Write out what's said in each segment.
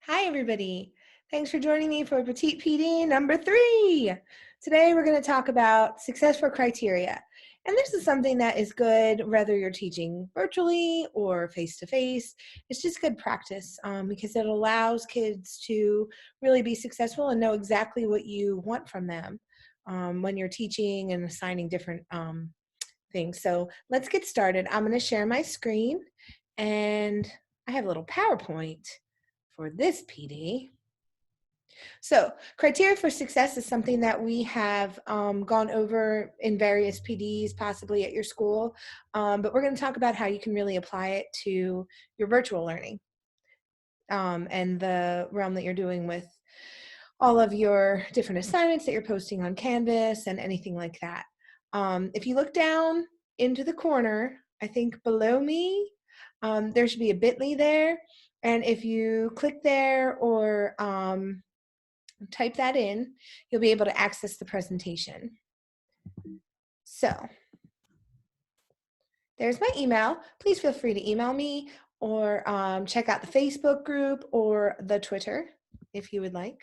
Hi, everybody. Thanks for joining me for Petite PD number 3. Today, we're going to talk about successful criteria. And this is something that is good whether you're teaching virtually or face-to-face. It's just good practice because it allows kids to really be successful and know exactly what you want from them when you're teaching and assigning different things. So let's get started. I'm going to share my screen, and I have a little PowerPoint for this PD. So criteria for success is something that we have gone over in various PDs, possibly at your school, but we're going to talk about how you can really apply it to your virtual learning and the realm that you're doing with all of your different assignments that you're posting on Canvas and anything like that. If you look down into the corner, I think below me, there should be a bit.ly there. And if you click there or type that in, you'll be able to access the presentation. So there's my email. Please feel free to email me or check out the Facebook group or the Twitter if you would like.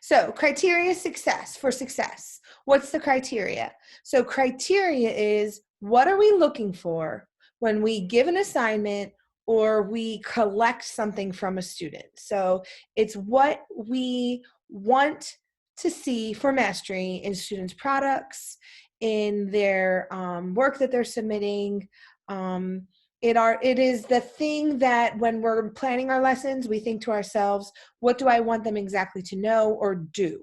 So criteria for success. What's the criteria? So criteria is, what are we looking for when we give an assignment or we collect something from a student? So it's what we want to see for mastery in students' products, in their work that they're submitting. It is the thing that when we're planning our lessons, we think to ourselves, what do I want them exactly to know or do?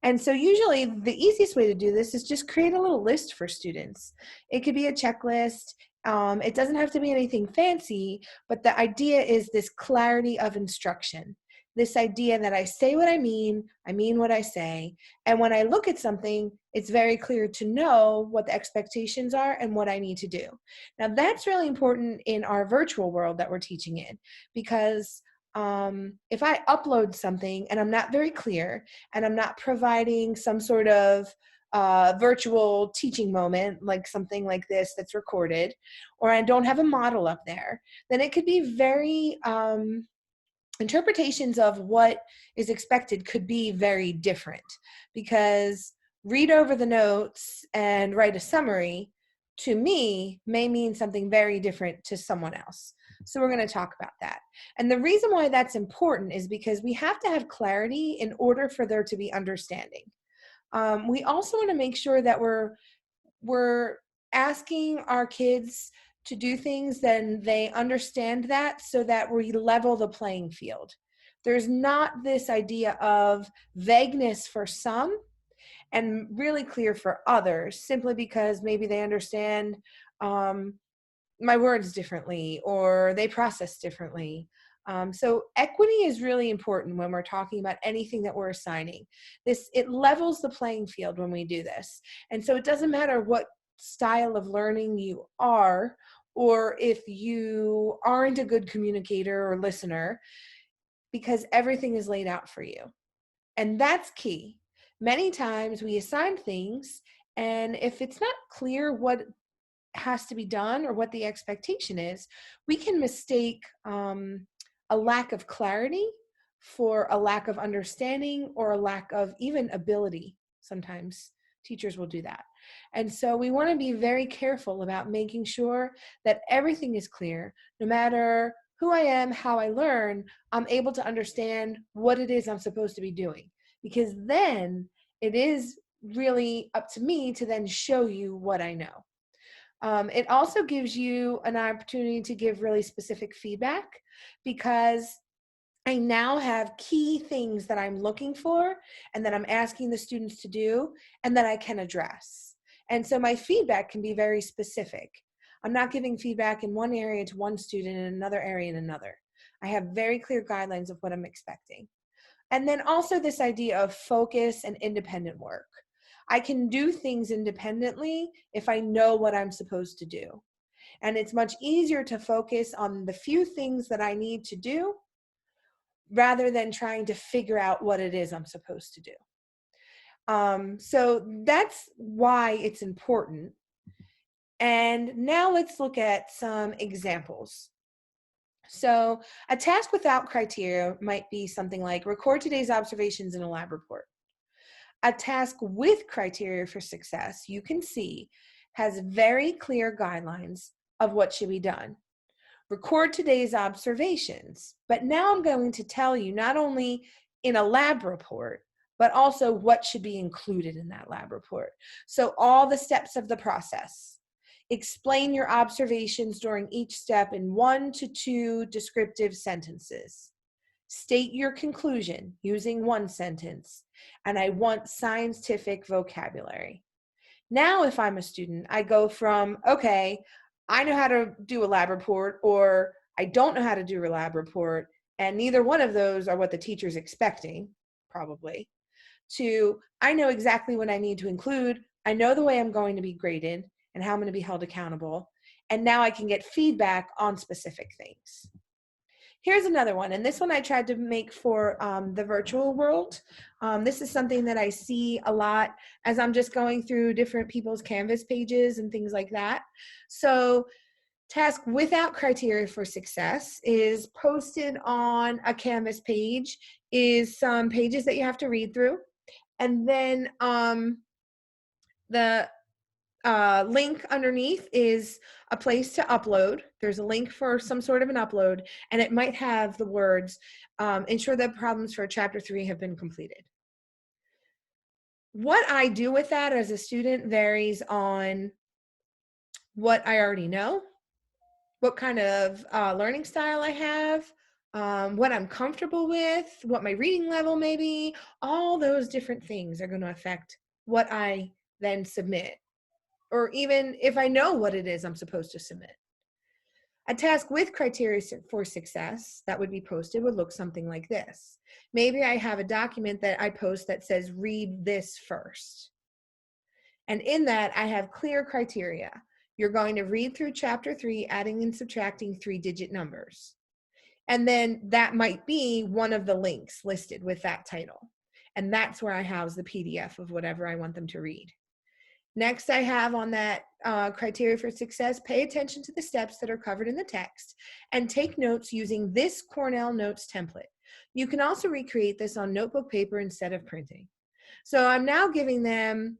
And so usually the easiest way to do this is just create a little list for students. It could be a checklist. It doesn't have to be anything fancy, but the idea is this clarity of instruction. This idea that I say what I mean what I say. And when I look at something, it's very clear to know what the expectations are and what I need to do. Now, that's really important in our virtual world that we're teaching in, because if I upload something and I'm not very clear and I'm not providing some sort of virtual teaching moment, like something like this that's recorded, or I don't have a model up there, then it could be very interpretations of what is expected could be very different, because read over the notes and write a summary to me may mean something very different to someone else. So we're going to talk about that. And the reason why that's important is because we have to have clarity in order for there to be understanding. We also want to make sure that we're asking our kids to do things, then they understand that, so that we level the playing field. There's not this idea of vagueness for some and really clear for others, simply because maybe they understand my words differently or they process differently. So equity is really important when we're talking about anything that we're assigning. It levels the playing field when we do this. And so it doesn't matter what style of learning you are, or if you aren't a good communicator or listener, because everything is laid out for you. And that's key. Many times we assign things, and if it's not clear what has to be done or what the expectation is, we can mistake a lack of clarity for a lack of understanding or a lack of even ability. Sometimes teachers will do that. And so we want to be very careful about making sure that everything is clear. No matter who I am, how I learn, I'm able to understand what it is I'm supposed to be doing, because then it is really up to me to then show you what I know. It also gives you an opportunity to give really specific feedback, because I now have key things that I'm looking for and that I'm asking the students to do and that I can address. And so my feedback can be very specific. I'm not giving feedback in one area to one student and another area in another. I have very clear guidelines of what I'm expecting. And then also this idea of focus and independent work. I can do things independently if I know what I'm supposed to do. And it's much easier to focus on the few things that I need to do rather than trying to figure out what it is I'm supposed to do. So that's why it's important. And now let's look at some examples. So a task without criteria might be something like record today's observations in a lab report. A task with criteria for success, you can see, has very clear guidelines of what should be done. Record today's observations, but now I'm going to tell you not only in a lab report, but also what should be included in that lab report. So all the steps of the process. Explain your observations during each step in 1 to 2 descriptive sentences. State your conclusion using 1 sentence, and I want scientific vocabulary. Now, if I'm a student, I go from, okay, I know how to do a lab report, or I don't know how to do a lab report, and neither one of those are what the teacher's expecting, probably, to I know exactly what I need to include. I know the way I'm going to be graded and how I'm going to be held accountable. And now I can get feedback on specific things. Here's another one, and this one I tried to make for the virtual world. This is something that I see a lot as I'm just going through different people's Canvas pages and things like that. So task without criteria for success is posted on a Canvas page, is some pages that you have to read through. And then the link underneath is a place to upload. There's a link for some sort of an upload, and it might have the words, ensure that problems for chapter 3 have been completed. What I do with that as a student varies on what I already know, what kind of learning style I have, what I'm comfortable with, what my reading level may be. All those different things are going to affect what I then submit, or even if I know what it is I'm supposed to submit. A task with criteria for success that would be posted would look something like this. Maybe I have a document that I post that says, read this first. And in that, I have clear criteria. You're going to read through chapter 3, adding and subtracting 3-digit numbers. And then that might be one of the links listed with that title. And that's where I house the PDF of whatever I want them to read. Next, I have on that criteria for success, pay attention to the steps that are covered in the text and take notes using this Cornell Notes template. You can also recreate this on notebook paper instead of printing. So I'm now giving them,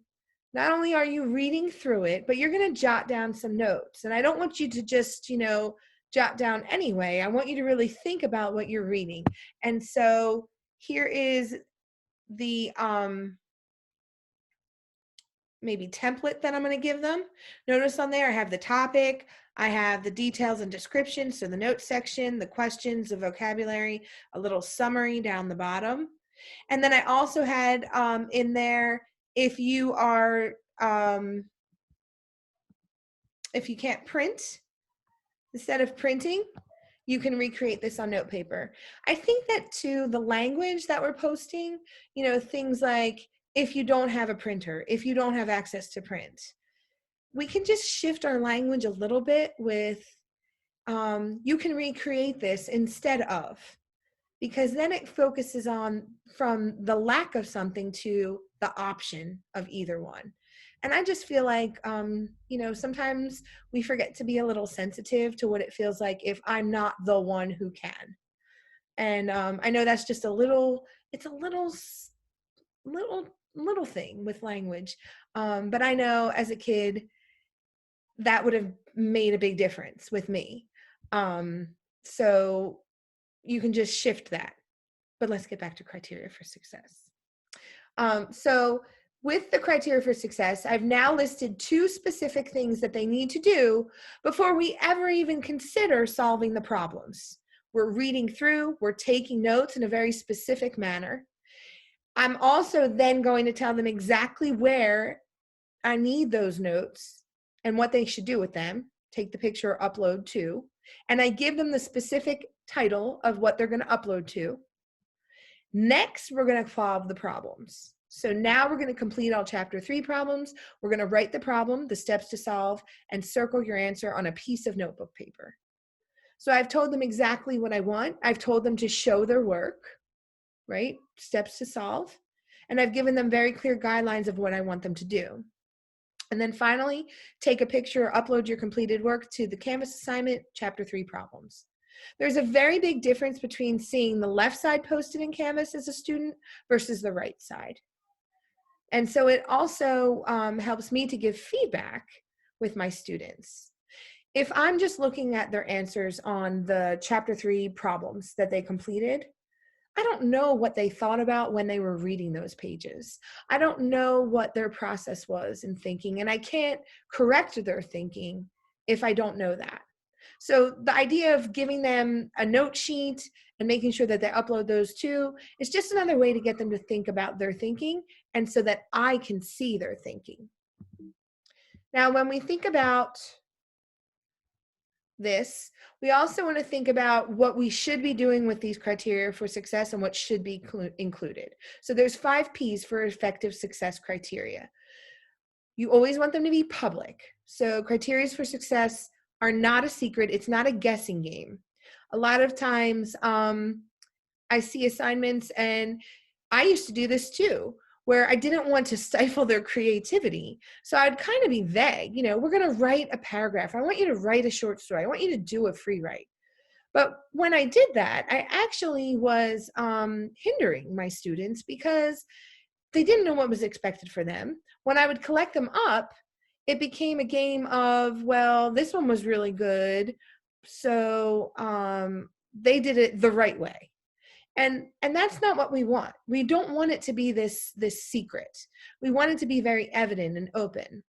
not only are you reading through it, but you're going to jot down some notes. And I don't want you to just, jot down anyway. I want you to really think about what you're reading. And so here is the maybe template that I'm going to give them. Notice on there I have the topic, I have the details and description, so the notes section, the questions, the vocabulary, a little summary down the bottom. And then I also had in there, if you are, if you can't print, instead of printing, you can recreate this on note paper. I think that too, the language that we're posting, things like, if you don't have a printer, if you don't have access to print, we can just shift our language a little bit with, you can recreate this instead of, because then it focuses on from the lack of something to the option of either one. And I just feel like, sometimes we forget to be a little sensitive to what it feels like if I'm not the one who can. And I know that's just it's a little thing with language. But I know as a kid, that would have made a big difference with me. So you can just shift that. But let's get back to criteria for success. So with the criteria for success, I've now listed 2 specific things that they need to do before we ever even consider solving the problems. We're reading through, we're taking notes in a very specific manner. I'm also then going to tell them exactly where I need those notes and what they should do with them. Take the picture, upload to, and I give them the specific title of what they're going to upload to. Next, we're going to solve the problems. So now we're going to complete all chapter 3 problems. We're going to write the problem, the steps to solve, and circle your answer on a piece of notebook paper. So I've told them exactly what I want. I've told them to show their work, right? Steps to solve. And I've given them very clear guidelines of what I want them to do. And then finally, take a picture or upload your completed work to the Canvas assignment, chapter 3 problems. There's a very big difference between seeing the left side posted in Canvas as a student versus the right side. And so it also helps me to give feedback with my students. If I'm just looking at their answers on the chapter 3 problems that they completed, I don't know what they thought about when they were reading those pages. I don't know what their process was in thinking, and I can't correct their thinking if I don't know that. So the idea of giving them a note sheet and making sure that they upload those too is just another way to get them to think about their thinking, and so that I can see their thinking. Now, when we think about this, we also want to think about what we should be doing with these criteria for success and what should be included. So there's 5 P's for effective success criteria. You always want them to be public. So criteria for success are not a secret. It's not a guessing game. A lot of times I see assignments, and I used to do this too, where I didn't want to stifle their creativity. So I'd kind of be vague. You know, we're going to write a paragraph. I want you to write a short story. I want you to do a free write. But when I did that, I actually was hindering my students because they didn't know what was expected for them. When I would collect them up, it became a game of, well, this one was really good, so they did it the right way. And that's not what we want. We don't want it to be this secret. We want it to be very evident and open.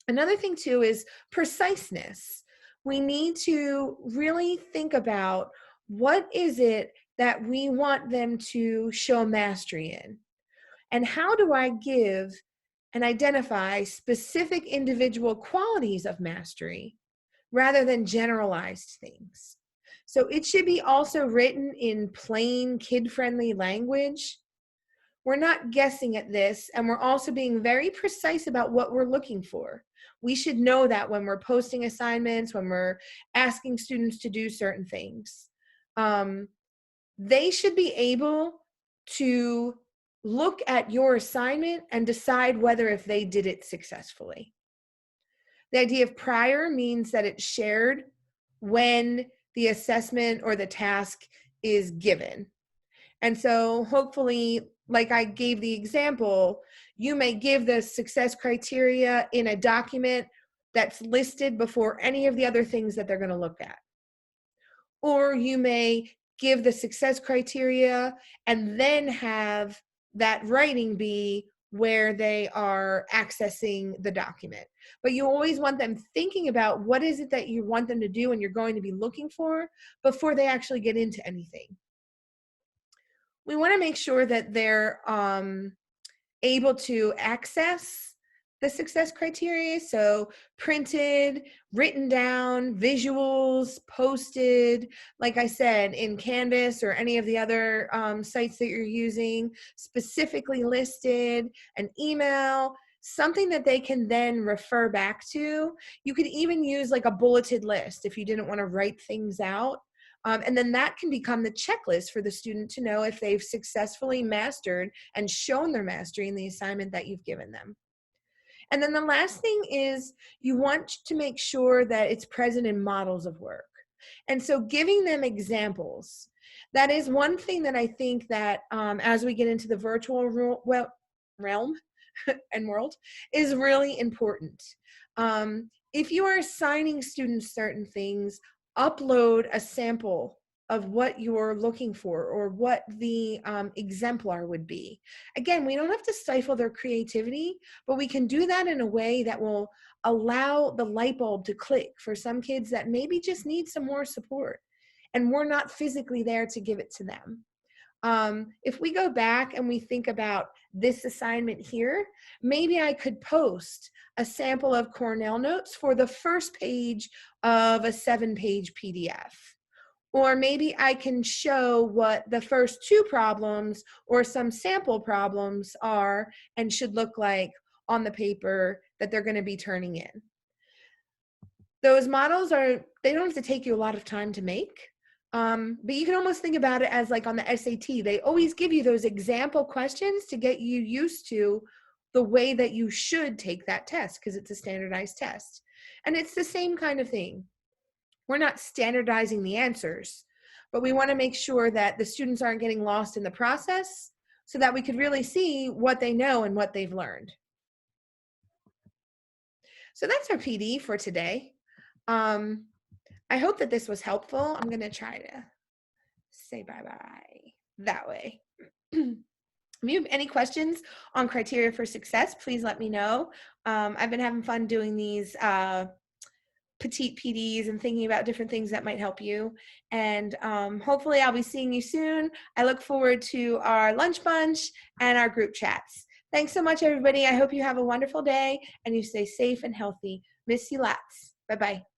Another thing too is preciseness. We need to really think about, what is it that we want them to show mastery in? And how do I give and identify specific individual qualities of mastery rather than generalized things? So it should be also written in plain, kid-friendly language. We're not guessing at this, and we're also being very precise about what we're looking for. We should know that when we're posting assignments, when we're asking students to do certain things. They should be able to look at your assignment and decide whether if they did it successfully. The idea of prior means that it's shared when the assessment or the task is given. And so hopefully, like I gave the example, you may give the success criteria in a document that's listed before any of the other things that they're going to look at. Or you may give the success criteria and then have that writing be where they are accessing the document. But you always want them thinking about what is it that you want them to do and you're going to be looking for before they actually get into anything. We want to make sure that they're able to access the success criteria. So printed, written down, visuals, posted, like I said, in Canvas or any of the other sites that you're using, specifically listed, an email, something that they can then refer back to. You could even use like a bulleted list if you didn't want to write things out. And then that can become the checklist for the student to know if they've successfully mastered and shown their mastery in the assignment that you've given them. And then the last thing is, you want to make sure that it's present in models of work. And so giving them examples, that is one thing that I think that as we get into the virtual realm and world is really important. If you are assigning students certain things, upload a sample of what you're looking for or what the exemplar would be. Again, we don't have to stifle their creativity, but we can do that in a way that will allow the light bulb to click for some kids that maybe just need some more support, and we're not physically there to give it to them. If we go back and we think about this assignment here, maybe I could post a sample of Cornell notes for the first page of a 7-page PDF. Or maybe I can show what the first 2 problems or some sample problems are and should look like on the paper that they're going to be turning in. Those models they don't have to take you a lot of time to make. But you can almost think about it as like on the SAT, they always give you those example questions to get you used to the way that you should take that test because it's a standardized test. And it's the same kind of thing. we're not standardizing the answers, but we want to make sure that the students aren't getting lost in the process so that we could really see what they know and what they've learned. So that's our PD for today. I hope that this was helpful. I'm going to try to say bye-bye that way. If you have any questions on criteria for success, please let me know. I've been having fun doing these petite PDs and thinking about different things that might help you. And hopefully I'll be seeing you soon. I look forward to our lunch bunch and our group chats. Thanks so much, everybody. I hope you have a wonderful day and you stay safe and healthy. Miss you lots. Bye-bye.